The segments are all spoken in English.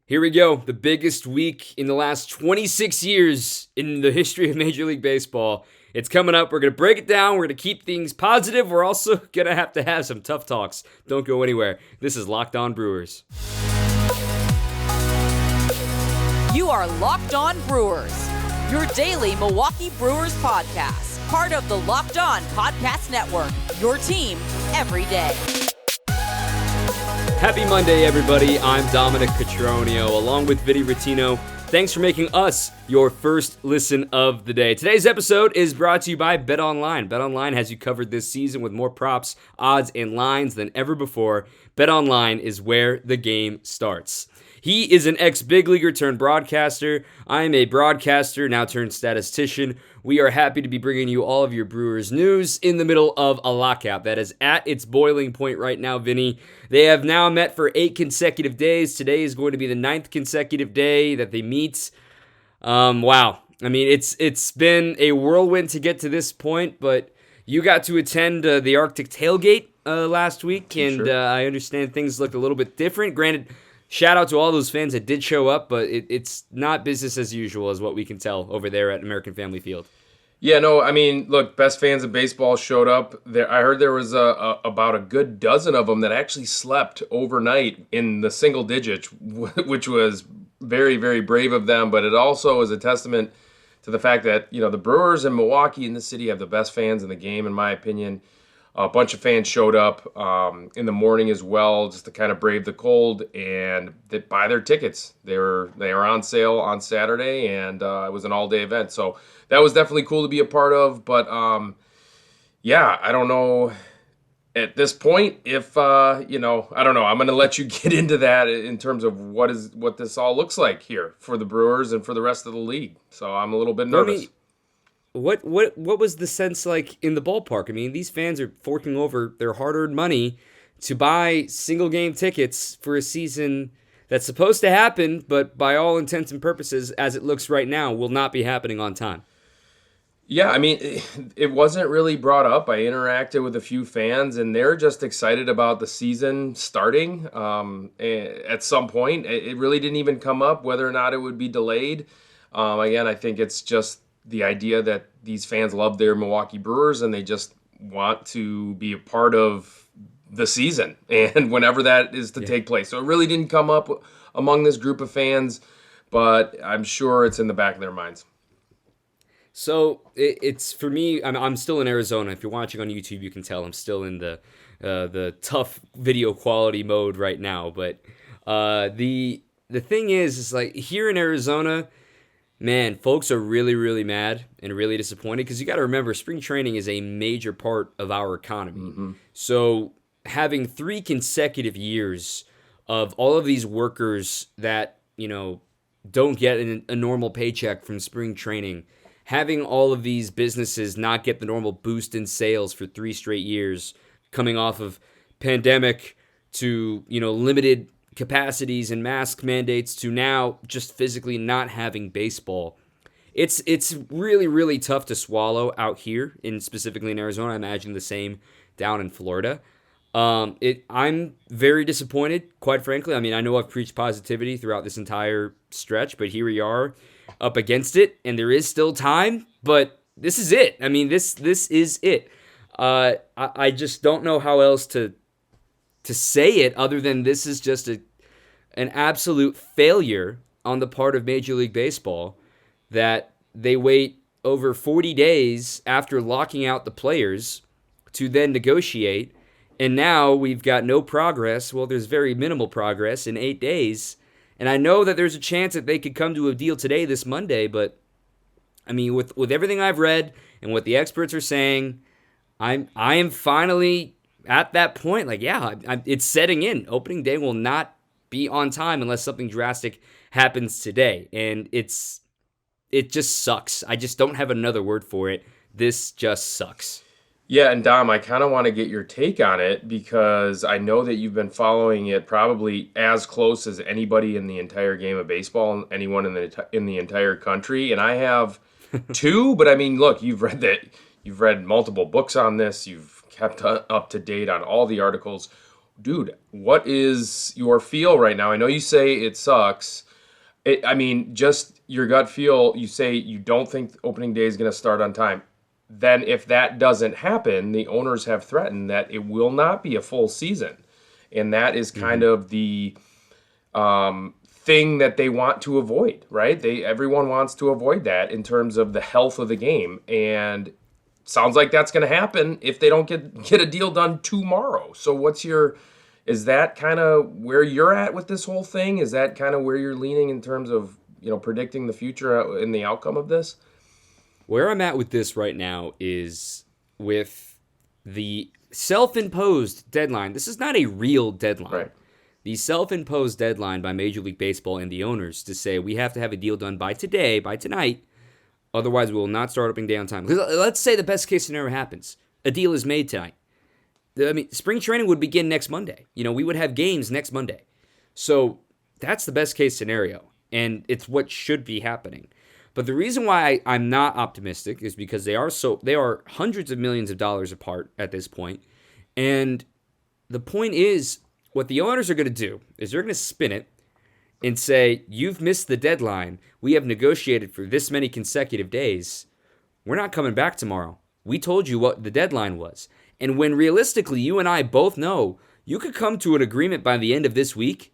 Here we go. The biggest week in the last 26 years in the history of Major League Baseball. It's coming up. We're going to break it down. We're going to keep things positive. We're also going to have some tough talks. Don't go anywhere. This is Locked On Brewers. You are Locked On Brewers, your daily Milwaukee Brewers podcast. Part of the Locked On Podcast Network, your team every day. Happy Monday, everybody. I'm Dominic Cotroneo, along with Vinny Rattino. Thanks for making us your first listen of the day. Today's episode is brought to you by BetOnline. BetOnline has you covered this season with more props, odds, and lines than ever before. BetOnline is where the game starts. He is an ex-big leaguer turned broadcaster. I am a broadcaster, now turned statistician. We are happy to be bringing you all of your Brewers news in the middle of a lockout that is at its boiling point right now, Vinny. They have now met for 8 consecutive days. Today is going to be the 9th consecutive day that they meet. Wow. I mean, it's been a whirlwind to get to this point, but you got to attend the Arctic tailgate last week, and sure. I understand things looked a little bit different. Granted, shout out to all those fans that did show up, but it's not business as usual, is what we can tell over there at American Family Field. Yeah, no, I mean, look, best fans of baseball showed up. I heard there was about a good dozen of them that actually slept overnight in the single digits, which was very, very brave of them. But it also is a testament to the fact that, the Brewers in Milwaukee in the city have the best fans in the game, in my opinion. A bunch of fans showed up in the morning as well, just to kind of brave the cold, and they buy their tickets. They were on sale on Saturday, and it was an all-day event. So that was definitely cool to be a part of. But yeah, I don't know at this point if I don't know. I'm going to let you get into that in terms of what this all looks like here for the Brewers and for the rest of the league. So I'm a little bit nervous. What was the sense like in the ballpark? I mean, these fans are forking over their hard-earned money to buy single-game tickets for a season that's supposed to happen, but by all intents and purposes, as it looks right now, will not be happening on time. Yeah, I mean, it wasn't really brought up. I interacted with a few fans, and they're just excited about the season starting at some point. It really didn't even come up whether or not it would be delayed. Again, I think it's just the idea that these fans love their Milwaukee Brewers and they just want to be a part of the season and whenever that is to take place. So it really didn't come up among this group of fans, but I'm sure it's in the back of their minds. So it's for me, I'm still in Arizona. If you're watching on YouTube, you can tell I'm still in the tough video quality mode right now. But the thing is like here in Arizona, man, folks are really, really mad and really disappointed because you got to remember, spring training is a major part of our economy. Mm-hmm. So having 3 consecutive years of all of these workers that, don't get a normal paycheck from spring training, having all of these businesses not get the normal boost in sales for 3 straight years, coming off of pandemic to, limited capacities and mask mandates to now just physically not having baseball. It's really, really tough to swallow out here, specifically in Arizona. I imagine the same down in Florida. I'm very disappointed, quite frankly. I mean, I know I've preached positivity throughout this entire stretch, but here we are up against it, and there is still time, but this is it. I mean, this is it. I just don't know how else to say it other than this is just an absolute failure on the part of Major League Baseball that they wait over 40 days after locking out the players to then negotiate, and now we've got no progress. Well, there's very minimal progress in 8 days, and I know that there's a chance that they could come to a deal today, this Monday, but I mean, with everything I've read and what the experts are saying, I am finally at that point. Like, yeah, it's setting in. Opening day will not be on time unless something drastic happens today, and it just sucks. I just don't have another word for it. This just sucks. Yeah, and Dom, I kind of want to get your take on it because I know that you've been following it probably as close as anybody in the entire game of baseball, anyone in the entire country. And I have 2, but I mean, look, you've read multiple books on this. You've kept up to date on all the articles. dude, what is your feel right now? I know you say it sucks. I mean, just your gut feel, you say you don't think opening day is going to start on time. Then if that doesn't happen, the owners have threatened that it will not be a full season. And that is kind of the thing that they want to avoid, right? Everyone wants to avoid that in terms of the health of the game. And sounds like that's going to happen if they don't get a deal done tomorrow. So is that kind of where you're at with this whole thing? Is that kind of where you're leaning in terms of, predicting the future and the outcome of this? Where I'm at with this right now is with the self-imposed deadline. This is not a real deadline. Right. The self-imposed deadline by Major League Baseball and the owners to say we have to have a deal done by today, by tonight, otherwise we will not start opening day on time. Because let's say the best case scenario happens. A deal is made tonight. I mean, spring training would begin next Monday. We would have games next Monday. So that's the best case scenario, and it's what should be happening. But the reason why I'm not optimistic is because they are hundreds of millions of dollars apart at this point. And the point is, what the owners are going to do is they're going to spin it and say, you've missed the deadline. We have negotiated for this many consecutive days. We're not coming back tomorrow. We told you what the deadline was. And when realistically, you and I both know you could come to an agreement by the end of this week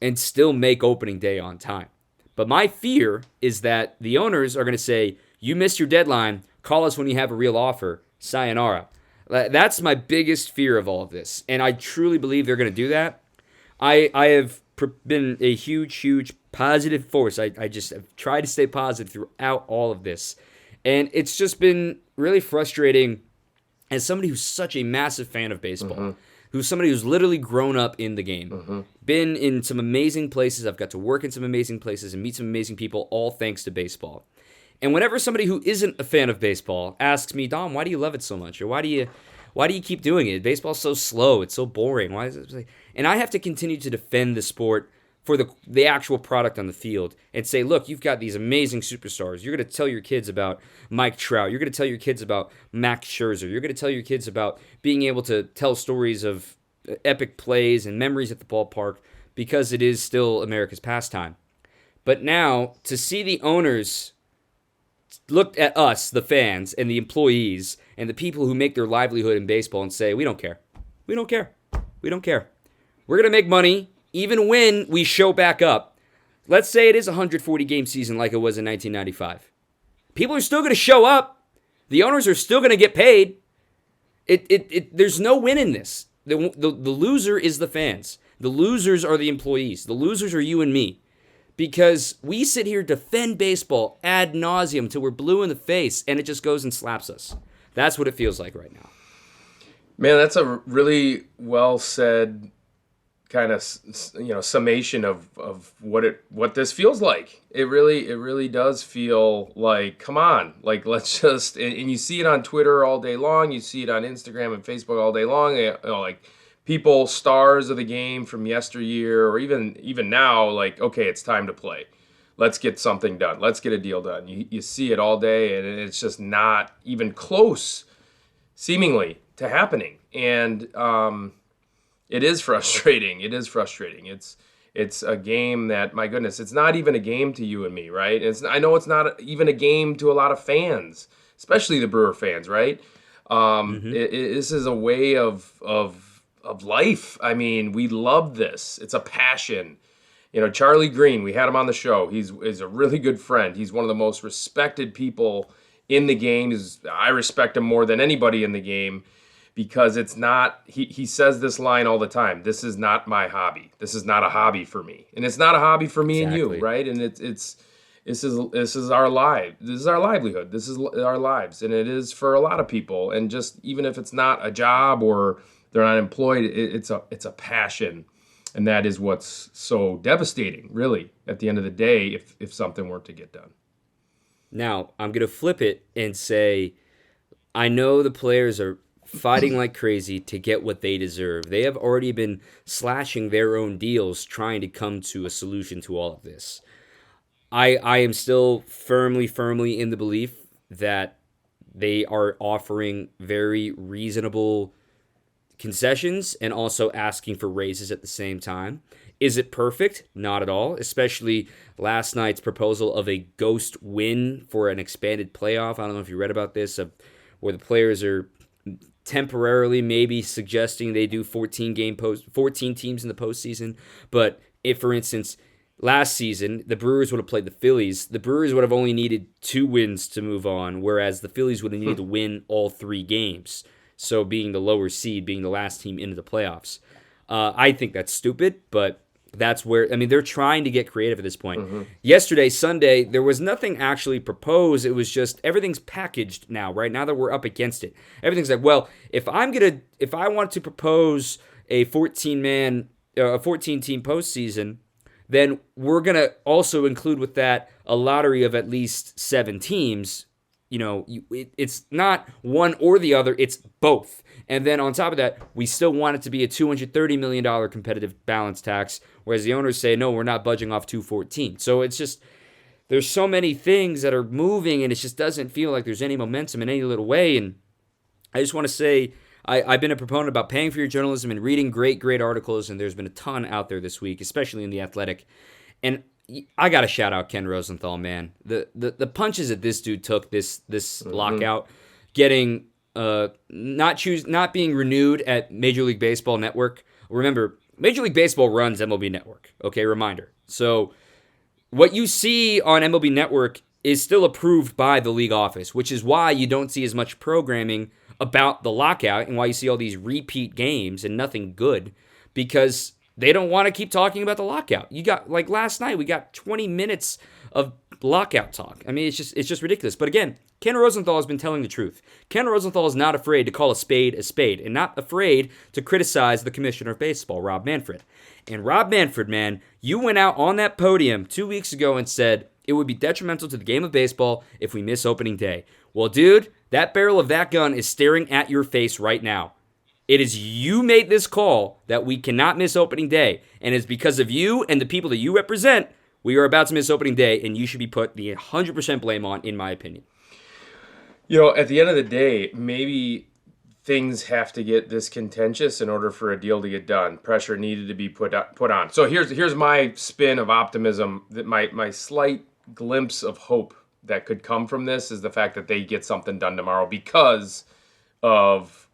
and still make opening day on time. But my fear is that the owners are going to say, you missed your deadline. Call us when you have a real offer. Sayonara. That's my biggest fear of all of this. And I truly believe they're going to do that. I have been a huge positive force. I just have tried to stay positive throughout all of this. And it's just been really frustrating as somebody who's such a massive fan of baseball, who's somebody who's literally grown up in the game, been in some amazing places. I've got to work in some amazing places and meet some amazing people, all thanks to baseball. And whenever somebody who isn't a fan of baseball asks me, Dom, why do you love it so much? Or why do you keep doing it? Baseball's so slow. It's so boring. Why is it? And I have to continue to defend the sport for the actual product on the field and say, look, you've got these amazing superstars. You're going to tell your kids about Mike Trout. You're going to tell your kids about Max Scherzer. You're going to tell your kids about being able to tell stories of epic plays and memories at the ballpark because it is still America's pastime. But now, to see the owners look at us, the fans, and the employees, and the people who make their livelihood in baseball and say, we don't care. We don't care. We don't care. We're going to make money even when we show back up. Let's say it is a 140-game season like it was in 1995. People are still going to show up. The owners are still going to get paid. There's no win in this. The loser is the fans. The losers are the employees. The losers are you and me. Because we sit here, defend baseball ad nauseum till we're blue in the face, and it just goes and slaps us. That's what it feels like right now. Man, that's a really well said kind of summation of what this feels like. It really does feel like, come on, like let's just, and you see it on Twitter all day long, you see it on Instagram and Facebook all day long, like people, stars of the game from yesteryear, or even now, like, okay, it's time to play. Let's get something done. Let's get a deal done. You see it all day, and it's just not even close, seemingly, to happening. And it is frustrating. It is frustrating. It's a game that, my goodness, it's not even a game to you and me, right? I know it's not even a game to a lot of fans, especially the Brewer fans, right? This is a way of life. I mean, we love this. It's a passion. Charlie Green, we had him on the show. He's a really good friend. He's one of the most respected people in the game. I respect him more than anybody in the game because it's not, he says this line all the time, this is not my hobby. This is not a hobby for me. And it's not a hobby for me and you, right? And this is our life. This is our livelihood. This is our lives. And it is for a lot of people. And just even if it's not a job or they're not employed, it's a passion. And that is what's so devastating, really, at the end of the day, if something weren't to get done. Now, I'm going to flip it and say, I know the players are fighting like crazy to get what they deserve. They have already been slashing their own deals trying to come to a solution to all of this. I am still firmly in the belief that they are offering very reasonable concessions and also asking for raises at the same time. Is it perfect? Not at all, especially last night's proposal of a ghost win for an expanded playoff. I don't know if you read about this, where the players are temporarily maybe suggesting they do 14 teams in the postseason. But if, for instance, last season, the Brewers would have played the Phillies, the Brewers would have only needed 2 wins to move on, whereas the Phillies would have needed to win all 3 games. So being the lower seed, being the last team into the playoffs. I think that's stupid, but that's where, I mean, they're trying to get creative at this point. Yesterday, Sunday, there was nothing actually proposed. It was just everything's packaged now, right? Now that we're up against it. Everything's like, well, if I want to propose a 14-team postseason, then we're going to also include with that a lottery of at least 7 teams. You know, it's not one or the other, it's both. And then on top of that, we still want it to be a $230 million competitive balance tax, whereas the owners say, no, we're not budging off 214. So it's just, there's so many things that are moving, and it just doesn't feel like there's any momentum in any little way. And I just want to say, I've been a proponent about paying for your journalism and reading great articles, and there's been a ton out there this week, especially in The Athletic. And I got to shout out Ken Rosenthal, man. The punches that this dude took this lockout, getting not being renewed at Major League Baseball Network. Remember, Major League Baseball runs MLB Network. Okay, reminder. So what you see on MLB Network is still approved by the league office, which is why you don't see as much programming about the lockout and why you see all these repeat games and nothing good, because they don't want to keep talking about the lockout. You got, like last night, we got 20 minutes of lockout talk. I mean, it's just ridiculous. But again, Ken Rosenthal has been telling the truth. Ken Rosenthal is not afraid to call a spade, and not afraid to criticize the commissioner of baseball, Rob Manfred. And Rob Manfred, man, you went out on that podium 2 weeks ago and said it would be detrimental to the game of baseball if we miss opening day. Well, dude, that barrel of that gun is staring at your face right now. It is you made this call that we cannot miss opening day, and it's because of you and the people that you represent we are about to miss opening day, and you should be put the 100% blame on, in my opinion. You know, at the end of the day, maybe things have to get this contentious in order for a deal to get done. Pressure needed to be put on. So here's my spin of optimism, that my slight glimpse of hope that could come from this is the fact that they get something done tomorrow, because of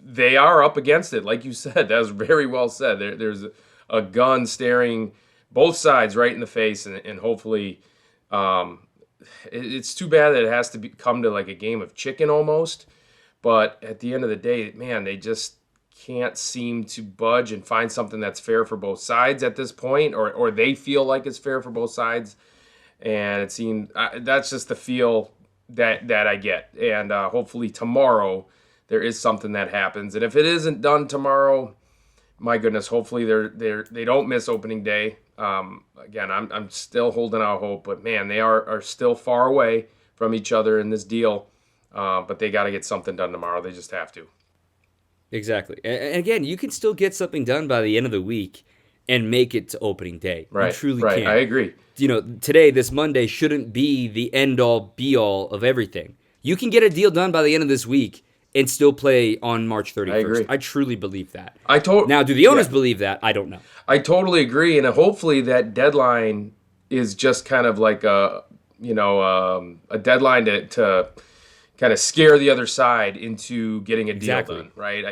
they are up against it. Like you said, that was very well said. There's a gun staring both sides right in the face, and hopefully it's too bad that it has to come to like a game of chicken almost. But at the end of the day, man, they just can't seem to budge and find something that's fair for both sides at this point, or they feel like it's fair for both sides. And it seemed that's just the feel that I get. And hopefully tomorrow there is something that happens. And if it isn't done tomorrow, my goodness, hopefully they don't miss opening day. Again, I'm still holding out hope, but man, they are still far away from each other in this deal. But they got to get something done tomorrow. They just have to. Exactly. And again, you can still get something done by the end of the week and make it to opening day. Right. You truly right. can. I agree. You know, today, this Monday, shouldn't be the end-all, be-all of everything. You can get a deal done by the end of this week and still play on March 31st. I agree. I truly believe that. Now, do the owners believe that? I don't know. I totally agree, and hopefully that deadline is just kind of like a deadline to kind of scare the other side into getting a deal done, right?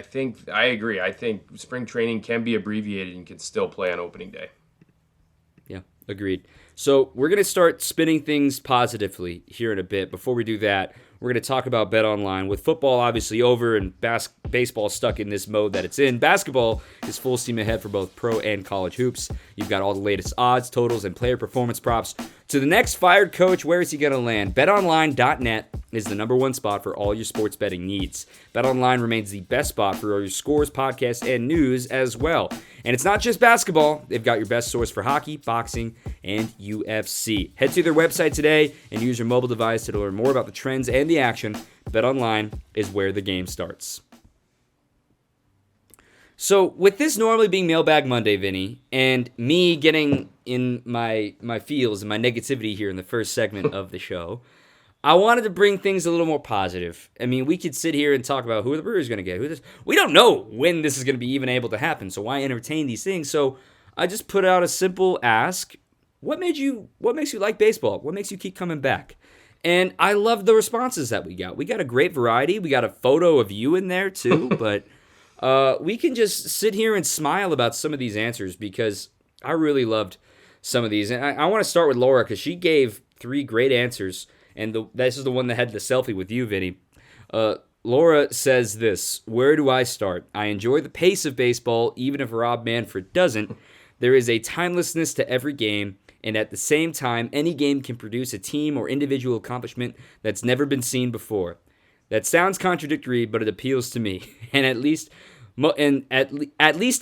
I agree. I think spring training can be abbreviated and can still play on opening day. Yeah, agreed. So we're going to start spinning things positively here in a bit. Before we do that, we're going to talk about BetOnline. With football obviously over and baseball stuck in this mode that it's in, basketball is full steam ahead for both pro and college hoops. You've got all the latest odds, totals, and player performance props. To the next fired coach, where is he going to land? BetOnline.net is the #1 spot for all your sports betting needs. BetOnline remains the best spot for all your scores, podcasts, and news as well. And it's not just basketball. They've got your best source for hockey, boxing, and UFC. Head to their website today and use your mobile device to learn more about the trends and the action. BetOnline is where the game starts. So with this normally being Mailbag Monday, Vinny, and me getting in my feels and my negativity here in the first segment of the show, I wanted to bring things a little more positive. I mean, we could sit here and talk about who the Brewers going to get. We don't know when this is going to be even able to happen, so why entertain these things? So I just put out a simple ask. What makes you like baseball? What makes you keep coming back? And I love the responses that we got. We got a great variety. We got a photo of you in there too, but we can just sit here and smile about some of these answers because I really loved some of these. And I want to start with Laura because she gave 3 great answers. And this is the one that had the selfie with you, Vinny. Laura says this: where do I start? I enjoy the pace of baseball, even if Rob Manfred doesn't. There is a timelessness to every game, and at the same time, any game can produce a team or individual accomplishment that's never been seen before. That sounds contradictory, but it appeals to me. And at least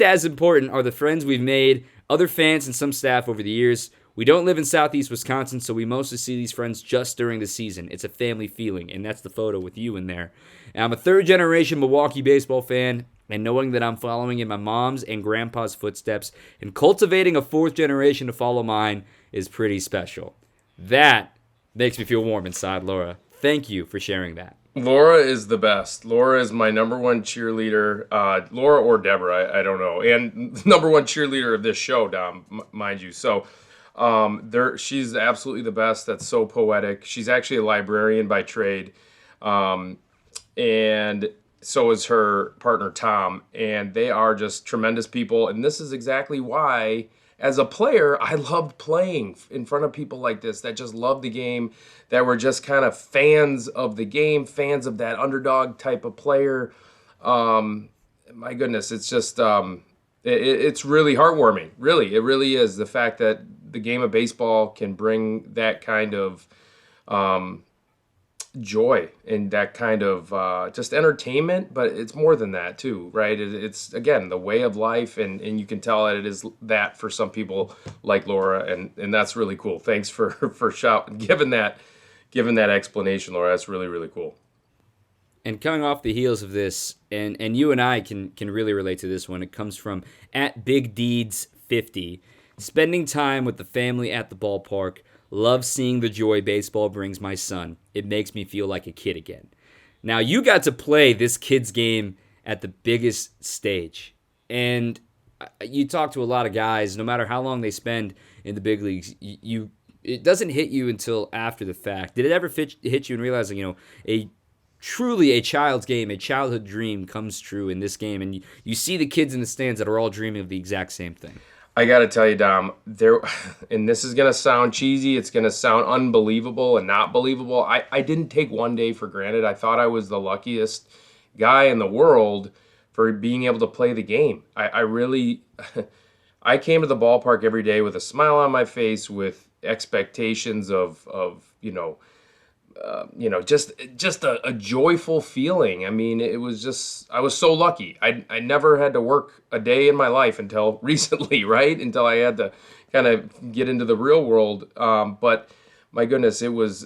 as important are the friends we've made, other fans, and some staff over the years. We don't live in Southeast Wisconsin, so we mostly see these friends just during the season. It's a family feeling, and that's the photo with you in there. And I'm a third-generation Milwaukee baseball fan, and knowing that I'm following in my mom's and grandpa's footsteps and cultivating a 4th generation to follow mine is pretty special. That makes me feel warm inside, Laura. Thank you for sharing that. Laura is the best. Laura is my number one cheerleader. Laura or Deborah, I don't know. And number one cheerleader of this show, Dom, mind you. So she's absolutely the best. That's so poetic. She's actually a librarian by trade. And so is her partner, Tom. And they are just tremendous people. And this is exactly why, as a player, I loved playing in front of people like this that just loved the game, that were just kind of fans of the game, fans of that underdog type of player. My goodness, it's just it's really heartwarming. Really, it really is. The fact that the game of baseball can bring that kind of joy and that kind of just entertainment, but it's more than that too, right? It's again the way of life, and you can tell that it is that for some people like Laura, and that's really cool. Thanks for giving that explanation, Laura. That's really, really cool. And coming off the heels of this, and you and I can really relate to this one. It comes from @BigDeeds50. Spending time with the family at the ballpark. Love seeing the joy baseball brings my son. It makes me feel like a kid again. Now, you got to play this kid's game at the biggest stage. And you talk to a lot of guys, no matter how long they spend in the big leagues, it doesn't hit you until after the fact. Did it ever hit you in realizing, truly a child's game, a childhood dream comes true in this game, and you see the kids in the stands that are all dreaming of the exact same thing? I got to tell you, Dom, and this is going to sound cheesy, it's going to sound unbelievable and not believable. I didn't take one day for granted. I thought I was the luckiest guy in the world for being able to play the game. I really, I came to the ballpark every day with a smile on my face, with expectations of just a joyful feeling. I mean, it was just, I was so lucky. I never had to work a day in my life until recently, right? Until I had to kind of get into the real world. But my goodness,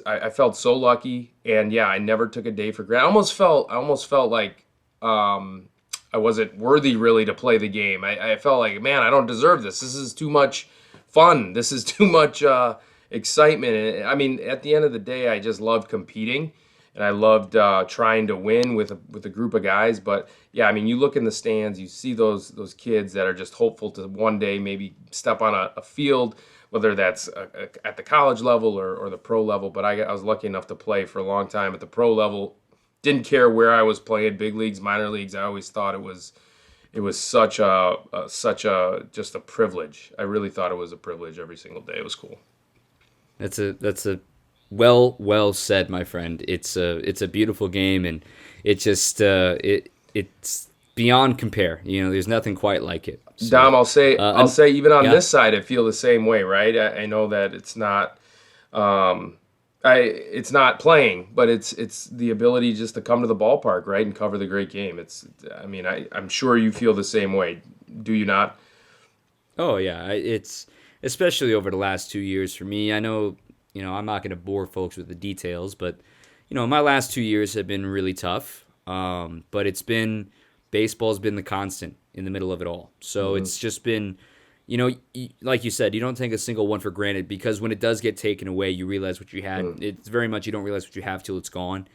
I felt so lucky. And yeah, I never took a day for granted. I almost felt like I wasn't worthy really to play the game. I felt like, man, I don't deserve this. This is too much fun. This is too much excitement. And I mean, at the end of the day, I just loved competing, and I loved trying to win with a group of guys. But yeah, I mean, you look in the stands, you see those kids that are just hopeful to one day maybe step on a field, whether that's at the college level or the pro level. But I was lucky enough to play for a long time at the pro level. Didn't care where I was playing, big leagues, minor leagues. I always thought it was such a just a privilege. I really thought it was a privilege every single day. It was cool. That's a well said, my friend. It's a beautiful game, and it just it's beyond compare. There's nothing quite like it. So, Dom, I'll say even on this side, I feel the same way, right? I know that it's not it's not playing, but it's the ability just to come to the ballpark, right, and cover the great game. I'm sure you feel the same way. Do you not? Oh yeah, it's especially over the last 2 years for me. I know, I'm not going to bore folks with the details, but, my last 2 years have been really tough. But baseball's been the constant in the middle of it all. So It's just been, like you said, you don't take a single one for granted, because when it does get taken away, you realize what you had. It's very much you don't realize what you have till it's gone.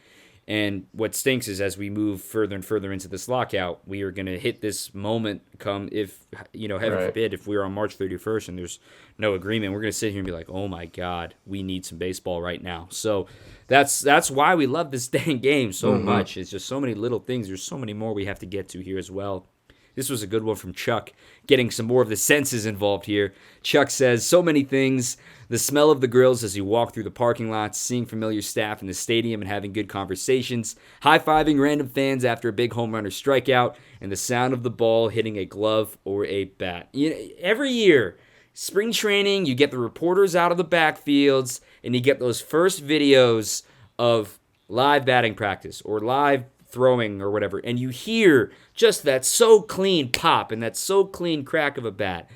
And what stinks is, as we move further and further into this lockout, we are going to hit this moment come, if, heaven forbid, if we're on March 31st and there's no agreement, we're going to sit here and be like, oh my God, we need some baseball right now. So that's why we love this dang game so much. It's just so many little things. There's so many more we have to get to here as well. This was a good one from Chuck, getting some more of the senses involved here. Chuck says, so many things. The smell of the grills as you walk through the parking lots, seeing familiar staff in the stadium and having good conversations, high-fiving random fans after a big home run or strikeout, and the sound of the ball hitting a glove or a bat. Every year, spring training, you get the reporters out of the backfields, and you get those first videos of live batting practice or live throwing or whatever, and you hear just that so clean pop and that so clean crack of a bat,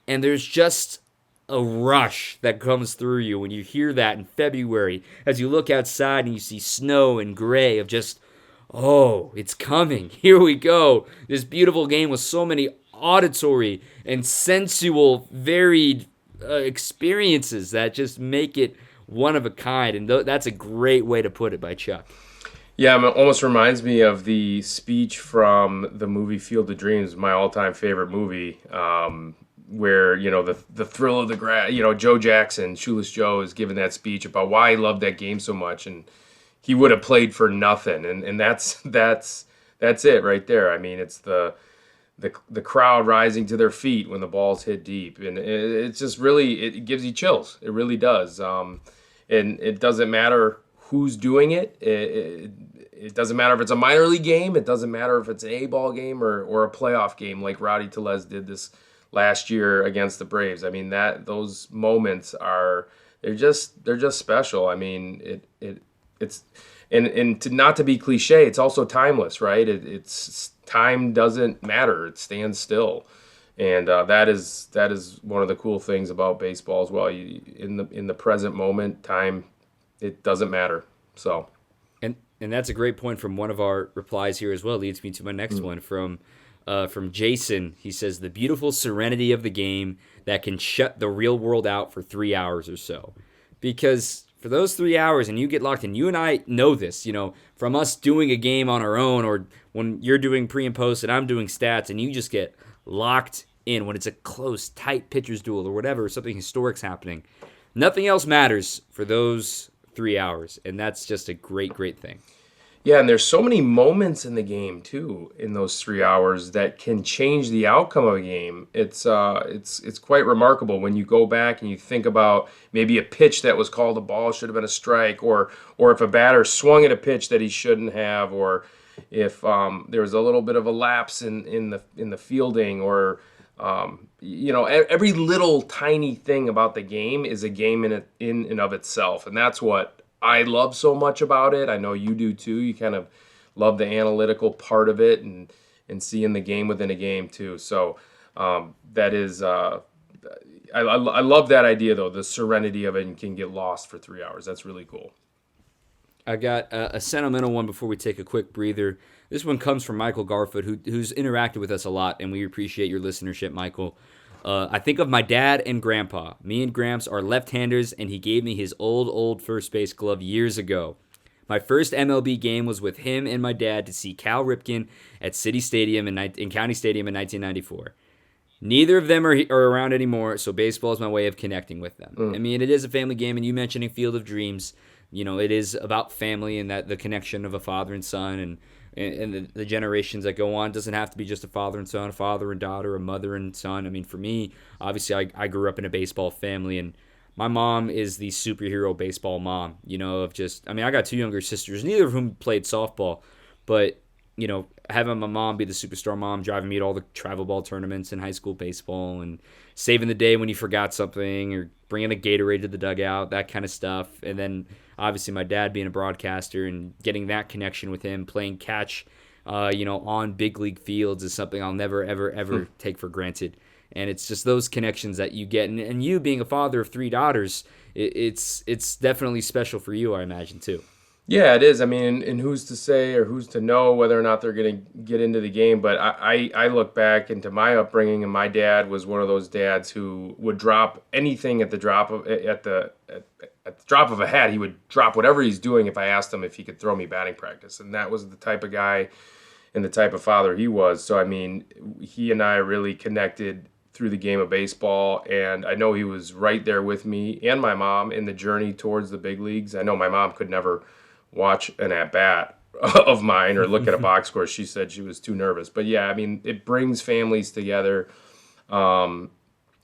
and there's just a rush that comes through you when you hear that in February as you look outside and you see snow and gray of just, oh, it's coming, here we go. This beautiful game with so many auditory and sensual varied experiences that just make it one of a kind, and that's a great way to put it by Chuck. Yeah, it almost reminds me of the speech from the movie Field of Dreams, my all-time favorite movie, where, the thrill of the grass, Joe Jackson, Shoeless Joe, is giving that speech about why he loved that game so much, and he would have played for nothing, and that's it right there. I mean, it's the crowd rising to their feet when the ball's hit deep, and it's just really, it gives you chills. It really does, and it doesn't matter who's doing it. It doesn't matter if it's a minor league game. It doesn't matter if it's an A-ball game or a playoff game like Rowdy Tellez did this last year against the Braves. I mean, those moments they're just special. I mean, it's not to be cliche, it's also timeless, right? It's time doesn't matter. It stands still. And that is one of the cool things about baseball as well. In the present moment, time, it doesn't matter. So, and that's a great point from one of our replies here as well. Leads me to my next one from Jason. He says, the beautiful serenity of the game that can shut the real world out for 3 hours or so. Because for those 3 hours, and you get locked in, you and I know this, from us doing a game on our own, or when you're doing pre and post and I'm doing stats, and you just get locked in when it's a close, tight pitcher's duel or whatever, something historic's happening. Nothing else matters for those 3 hours, and that's just a great thing. Yeah, and there's so many moments in the game too, in those 3 hours, that can change the outcome of a game. It's quite remarkable when you go back and you think about maybe a pitch that was called a ball should have been a strike, or if a batter swung at a pitch that he shouldn't have, or if there was a little bit of a lapse in the fielding, or every little tiny thing about the game is a game in and of itself, and that's what I love so much about it. I know you do too. You kind of love the analytical part of it and seeing the game within a game too. So that is, I love that idea though. The serenity of it and can get lost for 3 hours. That's really cool. I got a sentimental one before we take a quick breather. This one comes from Michael Garfoot, who's interacted with us a lot, and we appreciate your listenership, Michael. I think of my dad and grandpa. Me and Gramps are left-handers, and he gave me his old first base glove years ago. My first MLB game was with him and my dad to see Cal Ripken at City Stadium in County Stadium in 1994. Neither of them are around anymore, so baseball is my way of connecting with them. I mean, it is a family game, and you mentioning Field of Dreams, it is about family and that the connection of a father and son and the generations that go on. It doesn't have to be just a father and son, a father and daughter, a mother and son. I mean, for me, obviously, I grew up in a baseball family, and my mom is the superhero baseball mom, I got two younger sisters, neither of whom played softball, but, having my mom be the superstar mom, driving me to all the travel ball tournaments in high school baseball, and saving the day when you forgot something, or bringing a Gatorade to the dugout, that kind of stuff. And then obviously my dad being a broadcaster and getting that connection with him, playing catch, on big league fields is something I'll never, ever take for granted. And it's just those connections that you get. And you being a father of three daughters, it's definitely special for you, I imagine, too. Yeah, it is. I mean, and who's to say or who's to know whether or not they're going to get into the game? But I look back into my upbringing, and my dad was one of those dads who would drop anything at the drop of at the drop of a hat. He would drop whatever he's doing if I asked him if he could throw me batting practice, and that was the type of guy and the type of father he was. So I mean, he and I really connected through the game of baseball, and I know he was right there with me and my mom in the journey towards the big leagues. I know my mom could never watch an at bat of mine or look at a box score. She said she was too nervous. But yeah, I mean, it brings families together. Yeah,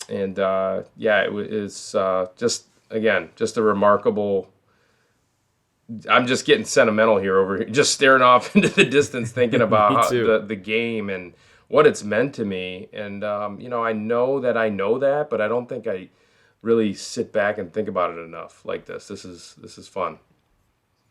it was just, again, just a remarkable. I'm just getting sentimental here over here, just staring off into the distance, thinking about the game and what it's meant to me. And, I know that, but I don't think I really sit back and think about it enough like this. This is fun.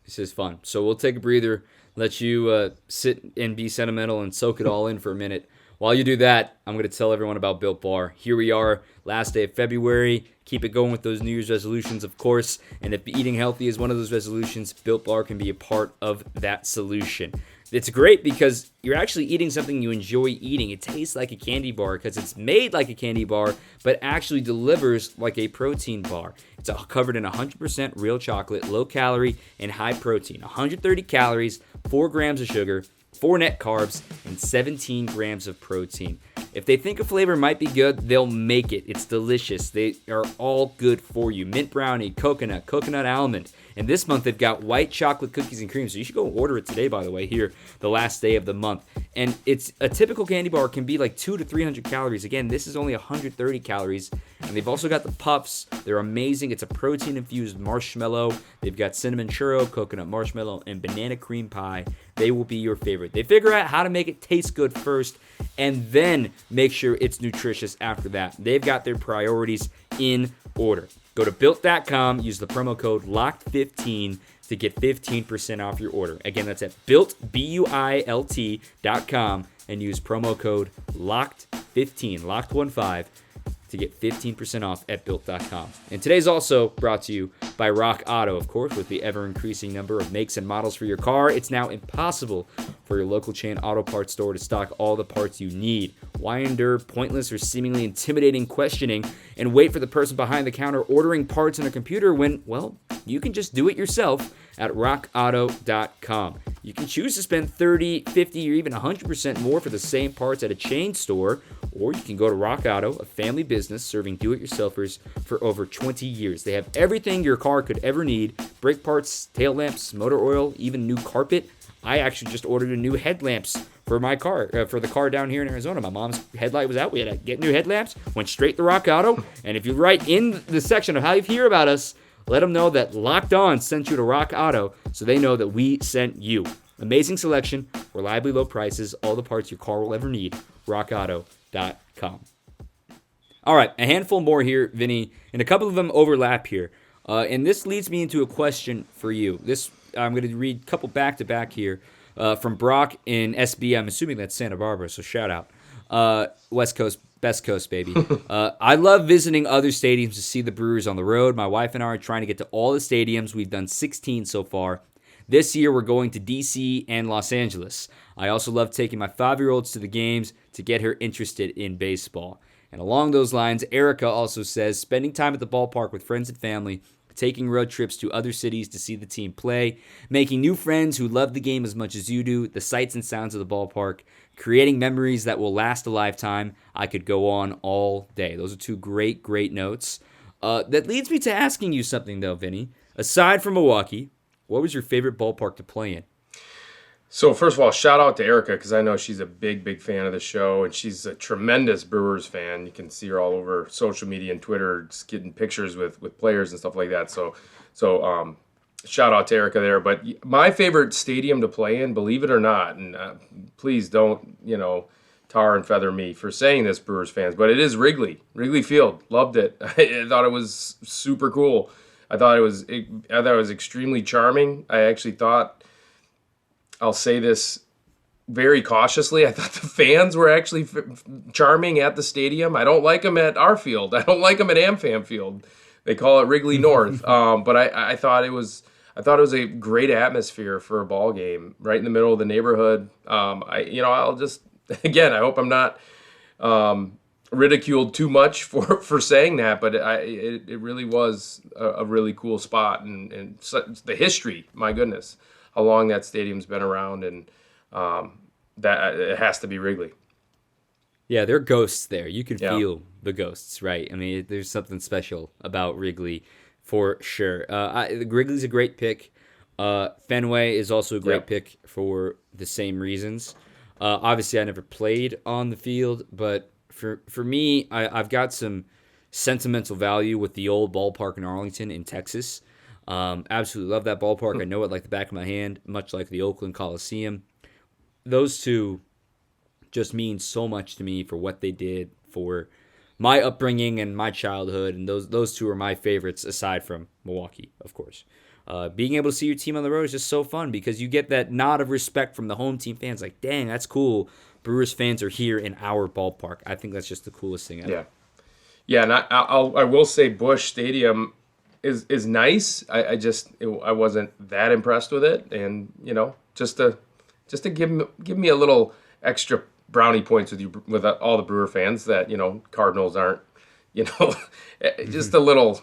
This is fun. So we'll take a breather, let you sit and be sentimental and soak it all in for a minute. While you do that, I'm going to tell everyone about Built Bar. Here we are, last day of February. Keep it going with those New Year's resolutions, of course. And if eating healthy is one of those resolutions, Built Bar can be a part of that solution. It's great because you're actually eating something you enjoy eating. It tastes like a candy bar because it's made like a candy bar, but actually delivers like a protein bar. It's covered in 100% real chocolate, low calorie, and high protein. 130 calories, 4 grams of sugar, 4 net carbs, and 17 grams of protein. If they think a flavor might be good, they'll make it. It's delicious. They are all good for you. Mint brownie, coconut almond. And this month they've got white chocolate cookies and cream. So you should go order it today, by the way, here, the last day of the month. And it's a typical candy bar can be like 200 to 300 calories. Again, this is only 130 calories. And they've also got the puffs. They're amazing. It's a protein-infused marshmallow. They've got cinnamon churro, coconut marshmallow, and banana cream pie. They will be your favorite. They figure out how to make it taste good first and then make sure it's nutritious after that. They've got their priorities in order. Go to Built.com, use the promo code LOCKED15 to get 15% off your order. Again, that's at Built, BUILT.com, and use promo code LOCKED15, LOCKED15, to get 15% off at Built.com. And today's also brought to you by Rock Auto, of course. With the ever-increasing number of makes and models for your car, it's now impossible for your local chain auto parts store to stock all the parts you need. Why endure pointless or seemingly intimidating questioning and wait for the person behind the counter ordering parts on a computer when, well, you can just do it yourself at rockauto.com. You can choose to spend 30, 50, or even 100% more for the same parts at a chain store, or you can go to Rock Auto, a family business serving do-it-yourselfers for over 20 years. They have everything your car could ever need: brake parts, tail lamps, motor oil, even new carpet. I actually just ordered a new headlamps for my car, for the car down here in Arizona. My mom's headlight was out. We had to get new headlamps. Went straight to Rock Auto. And if you write in the section of how you hear about us, let them know that Locked On sent you to Rock Auto so they know that we sent you. Amazing selection, reliably low prices, all the parts your car will ever need. RockAuto.com. All right, a handful more here, Vinny, and a couple of them overlap here. And this leads me into a question for you. I'm going to read a couple back-to-back here from Brock in SB. I'm assuming that's Santa Barbara, so shout out. West Coast, best coast, baby. I love visiting other stadiums to see the Brewers on the road. My wife and I are trying to get to all the stadiums. We've done 16 so far. This year, we're going to D.C. and Los Angeles. I also love taking my 5-year-olds to the games to get her interested in baseball. And along those lines, Erica also says, spending time at the ballpark with friends and family, taking road trips to other cities to see the team play, making new friends who love the game as much as you do, the sights and sounds of the ballpark, creating memories that will last a lifetime. I could go on all day. Those are two great, great notes. That leads me to asking you something, though, Vinny. Aside from Milwaukee, what was your favorite ballpark to play in? So first of all, shout out to Erica, because I know she's a big, big fan of the show, and she's a tremendous Brewers fan. You can see her all over social media and Twitter, just getting pictures with players and stuff like that. So shout out to Erica there. But my favorite stadium to play in, believe it or not, and please don't, tar and feather me for saying this, Brewers fans, but it is Wrigley Field. Loved it. I thought it was super cool. I thought it was extremely charming. I actually thought, I'll say this very cautiously, I thought the fans were actually charming at the stadium. I don't like them at our field. I don't like them at AmFam Field. They call it Wrigley North. But I thought it was I thought it was a great atmosphere for a ball game, right in the middle of the neighborhood. I'll just again, I hope I'm not ridiculed too much for saying that, but it really was a really cool spot, and the history, my goodness, how long that stadium's been around, and that it has to be Wrigley. Yeah, there are ghosts there. You can Yeah. feel the ghosts, right? I mean, there's something special about Wrigley for sure. Wrigley's a great pick. Fenway is also a great Yep. pick for the same reasons. Obviously, I never played on the field, but for me, I've got some sentimental value with the old ballpark in Arlington in Texas. Absolutely love that ballpark. I know it like the back of my hand, much like the Oakland Coliseum. Those two just means so much to me for what they did for my upbringing and my childhood, and those two are my favorites aside from Milwaukee, of course. Being able to see your team on the road is just so fun because you get that nod of respect from the home team fans. Like, dang, that's cool. Brewers fans are here in our ballpark. I think that's just the coolest thing ever. Yeah. Yeah, and I will say Busch Stadium is nice. I wasn't that impressed with it, and just to give me a little extra brownie points with all the Brewer fans that Cardinals aren't, just a little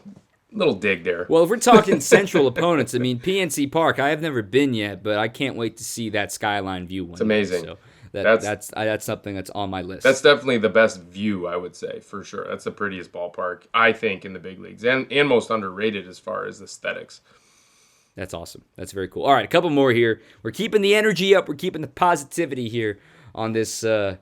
dig there. Well, if we're talking central opponents, I mean, PNC Park, I have never been yet, but I can't wait to see that skyline view one It's amazing. day. So that's something that's on my list. That's definitely the best view, I would say, for sure. That's the prettiest ballpark, I think, in the big leagues, and most underrated as far as aesthetics. That's awesome. That's very cool. All right, a couple more here. We're keeping the energy up. We're keeping the positivity here on this, CBA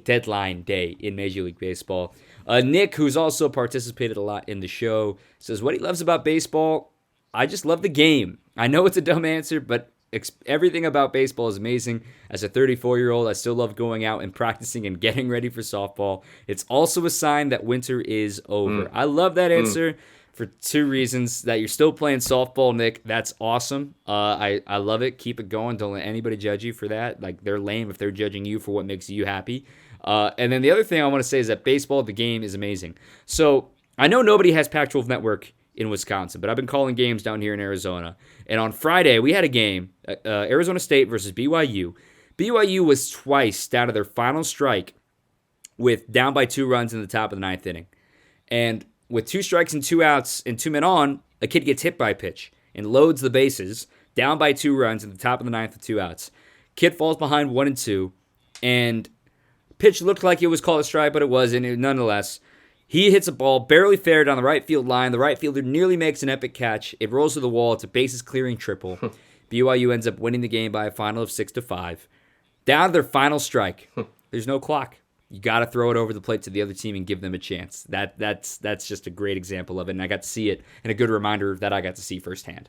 deadline day in Major League Baseball. Nick, who's also participated a lot in the show, says what he loves about baseball, I just love the game. I know it's a dumb answer, but everything about baseball is amazing. As a 34-year-old, I still love going out and practicing and getting ready for softball. It's also a sign that winter is over. I love that answer. For two reasons: that you're still playing softball, Nick. That's awesome. I love it. Keep it going. Don't let anybody judge you for that. Like, they're lame if they're judging you for what makes you happy. And then the other thing I want to say is that baseball, the game, is amazing. So I know nobody has Pac-12 Network in Wisconsin, but I've been calling games down here in Arizona. And on Friday, we had a game, Arizona State versus BYU. BYU was twice down to their final strike with down by 2 runs in the top of the 9th inning. And with 2 strikes and 2 outs and 2 men on, a kid gets hit by a pitch and loads the bases, down by 2 runs at the top of the 9th with 2 outs. Kid falls behind 1-2, and pitch looked like it was called a strike, but it wasn't. Nonetheless, he hits a ball barely fair down the right field line. The right fielder nearly makes an epic catch. It rolls to the wall. It's a bases-clearing triple. BYU ends up winning the game by a final of 6-5. Down to their final strike. There's no clock. You got to throw it over the plate to the other team and give them a chance. That's just a great example of it, and I got to see it, and a good reminder that I got to see firsthand.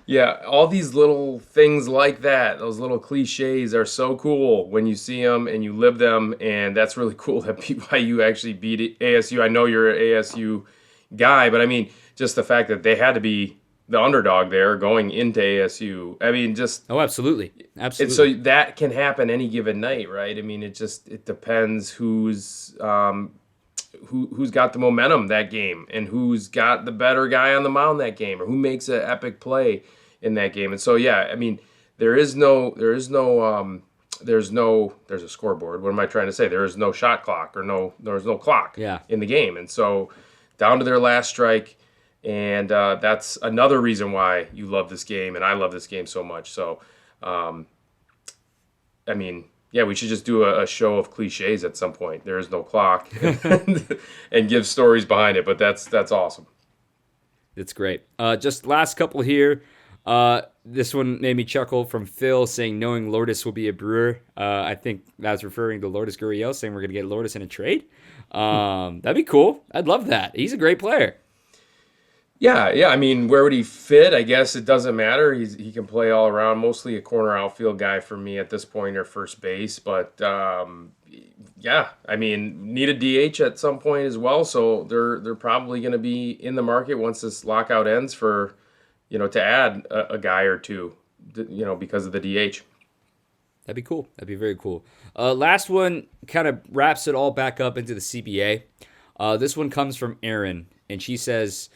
Yeah, all these little things like that, those little cliches are so cool when you see them and you live them, and that's really cool that BYU actually beat ASU. I know you're an ASU guy, but I mean, just the fact that they had to be the underdog there going into ASU. I mean, just... Oh, absolutely. And so that can happen any given night, right? I mean, it depends who's got the momentum that game, and who's got the better guy on the mound that game, or who makes an epic play in that game. And so, yeah, I mean, there's a scoreboard. What am I trying to say? There is no shot clock, there's no clock in the game. And so down to their last strike, and that's another reason why you love this game, and I love this game so much. So, I mean, yeah, we should just do a show of cliches at some point. There is no clock, and give stories behind it. But that's awesome. It's great. Just last couple here. This one made me chuckle from Phil saying, knowing Lourdes will be a Brewer. I think that's referring to Lourdes Gurriel, saying we're going to get Lourdes in a trade. That'd be cool. I'd love that. He's a great player. Yeah. I mean, where would he fit? I guess it doesn't matter. He can play all around. Mostly a corner outfield guy for me at this point, or first base. But yeah, I mean, need a DH at some point as well. So they're probably going to be in the market once this lockout ends for, to add a guy or two, because of the DH. That'd be cool. That'd be very cool. Last one kind of wraps it all back up into the CBA. This one comes from Erin, and she says,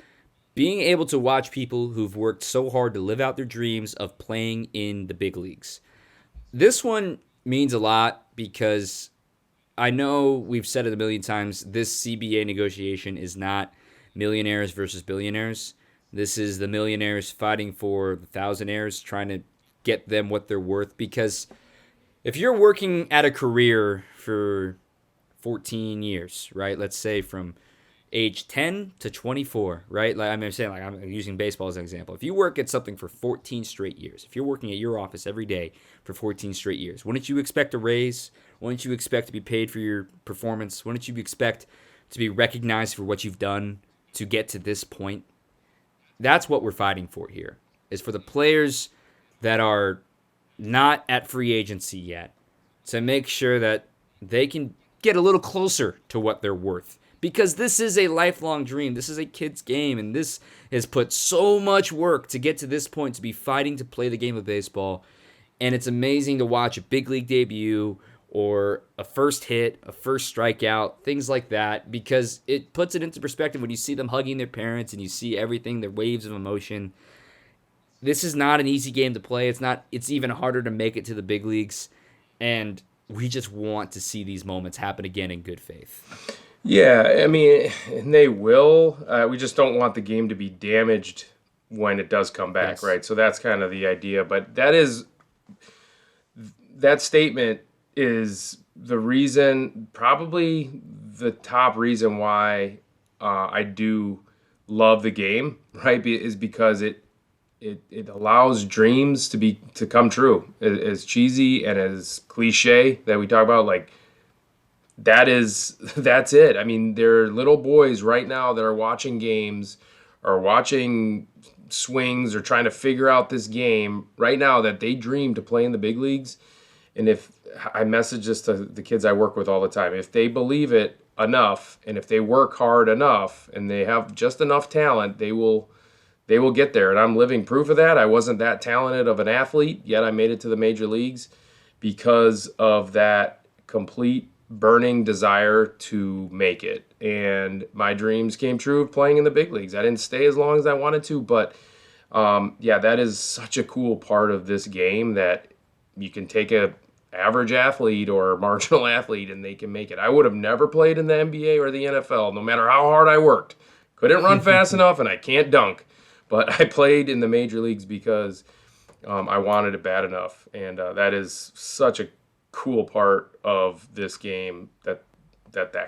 being able to watch people who've worked so hard to live out their dreams of playing in the big leagues. This one means a lot because I know we've said it a million times, this CBA negotiation is not millionaires versus billionaires. This is the millionaires fighting for the thousandaires, trying to get them what they're worth. Because if you're working at a career for 14 years, right? Let's say from age 10 to 24, right? Like I'm saying, like I'm using baseball as an example. If you work at something for 14 straight years, if you're working at your office every day for 14 straight years, wouldn't you expect a raise? Wouldn't you expect to be paid for your performance? Wouldn't you expect to be recognized for what you've done to get to this point? That's what we're fighting for here, is for the players that are not at free agency yet to make sure that they can get a little closer to what they're worth. Because this is a lifelong dream. This is a kid's game, and this has put so much work to get to this point, to be fighting to play the game of baseball. And it's amazing to watch a big league debut or a first hit, a first strikeout, things like that, because it puts it into perspective when you see them hugging their parents and you see everything, their waves of emotion. This is not an easy game to play. It's even harder to make it to the big leagues. And we just want to see these moments happen again in good faith. Yeah, I mean, and they will. We just don't want the game to be damaged when it does come back, Yes. right? So that's kind of the idea. But that statement is the reason, probably the top reason why I do love the game, right? Is because it allows dreams to come true. As cheesy and as cliche that we talk about, like, that's it. I mean, there are little boys right now that are watching games or watching swings or trying to figure out this game right now that they dream to play in the big leagues. And if I message this to the kids I work with all the time, if they believe it enough and if they work hard enough and they have just enough talent, they will get there. And I'm living proof of that. I wasn't that talented of an athlete, yet I made it to the major leagues because of that complete burning desire to make it. And my dreams came true of playing in the big leagues. I didn't stay as long as I wanted to, but that is such a cool part of this game that you can take a average athlete or a marginal athlete and they can make it. I would have never played in the NBA or the NFL, no matter how hard I worked. Couldn't run fast enough and I can't dunk. But I played in the major leagues because I wanted it bad enough. And that is such a cool part of this game that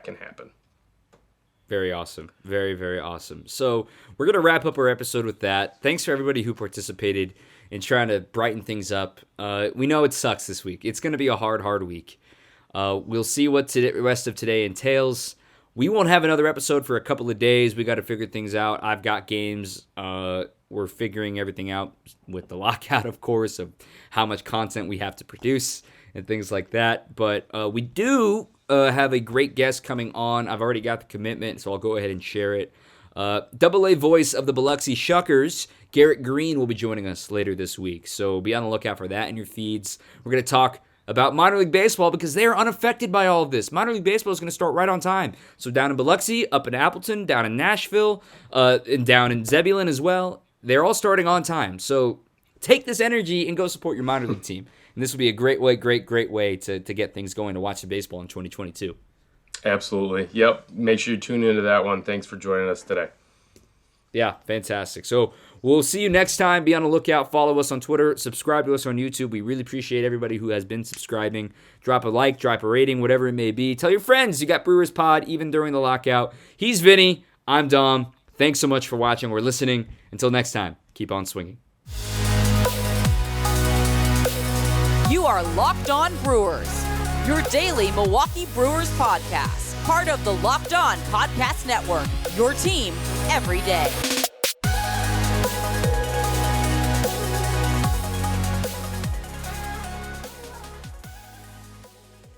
can happen. Very awesome. Very, very awesome. So we're going to wrap up our episode with that. Thanks for everybody who participated in trying to brighten things up. We know it sucks this week. It's going to be a hard week. We'll see what the rest of today entails. We won't have another episode for a couple of days. We got to figure things out. I've got games. We're figuring everything out with the lockout, of course, of how much content we have to produce and things like that. But we do have a great guest coming on. I've already got the commitment, so I'll go ahead and share it. AA voice of the Biloxi Shuckers, Garrett Green, will be joining us later this week. So be on the lookout for that in your feeds. We're going to talk about minor league baseball because they are unaffected by all of this. Minor league baseball is going to start right on time. So down in Biloxi, up in Appleton, down in Nashville, and down in Zebulon as well, they're all starting on time. So take this energy and go support your minor league team. And this will be a great way to get things going to watch the baseball in 2022. Absolutely. Yep. Make sure you tune into that one. Thanks for joining us today. Yeah, fantastic. So we'll see you next time. Be on the lookout. Follow us on Twitter. Subscribe to us on YouTube. We really appreciate everybody who has been subscribing. Drop a like, drop a rating, whatever it may be. Tell your friends you got Brewers Pod even during the lockout. He's Vinny. I'm Dom. Thanks so much for watching or listening. Until next time, keep on swinging. You are Locked On Brewers, your daily Milwaukee Brewers podcast, part of the Locked On Podcast Network, your team every day.